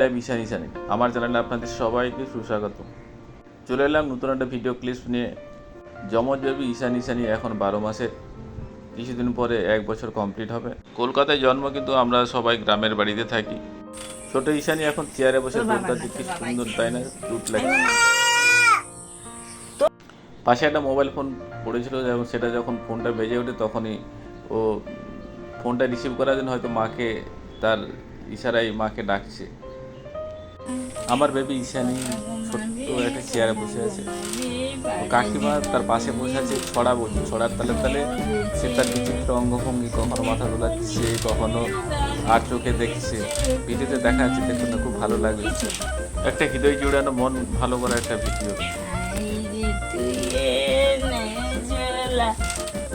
Life ঈশান ঈশানী। আমার চ্যানেলে আপনাদের সবাইকে সুস্বাগত। চলে এলাম নতুন একটা ভিডিও ক্লিপ নিয়ে। যমজ বেবি ঈশান ঈশানী এখন 12 মাসের, কিছুদিন পরে 1 বছর কমপ্লিট হবে। কলকাতায় জন্ম, কিন্তু আমরা সবাই গ্রামের বাড়িতে থাকি। ছোট ঈশানী এখন চেয়ারে বসে দৌড়টা দেখতে সুন্দর, তাই না? কিউট লাগছে। পাশে একটা মোবাইল ফোন পড়েছিল, এবং সেটা যখন ফোনটা বেজে ওঠে তখনই ও ফোনটা রিসিভ করার জন্য হয়তো মাকে, তার ইশারায় মাকে ডাকছে। আমার বেবি ঈশানী ছোট্ট একটা চেয়ারে বসে আছে। কাকিমা তার পাশে বসে আছে, ছড়া বলছে। ছড়ার তালে তালে সে তার বিচিত্র অঙ্গভঙ্গি, কখনো মাথা দোলাচ্ছে, কখনো আর চোখে দেখছে। ভিডিওতে দেখা যাচ্ছে, দেখুন না, খুব ভালো লাগে। একটা হৃদয় জুড়ানো, মন ভালো করা একটা ভিডিও।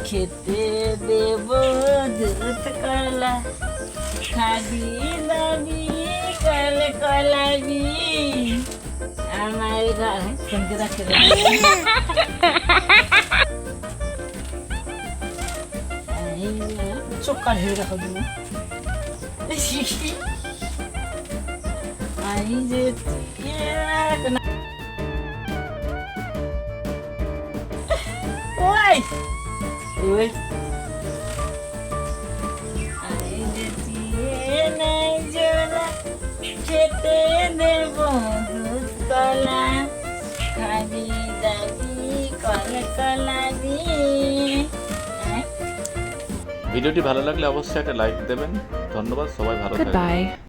খেতে দেব দুধ কলা, খাবি দাবি কল কলাবি আমার ঘর সঙ্গে রাখে চোখ কাট হয়ে রাখো তুমি। আই যে ওই ওই আই যে নাই জোলা, খেতে দেব দুধ কলা, খাবি দাবি কল কলাবি। ভিডিওটি ভালো লাগলে অবশ্যই একটা লাইক দেবেন। ধন্যবাদ, সবাই ভালো থাকবেন। Goodbye.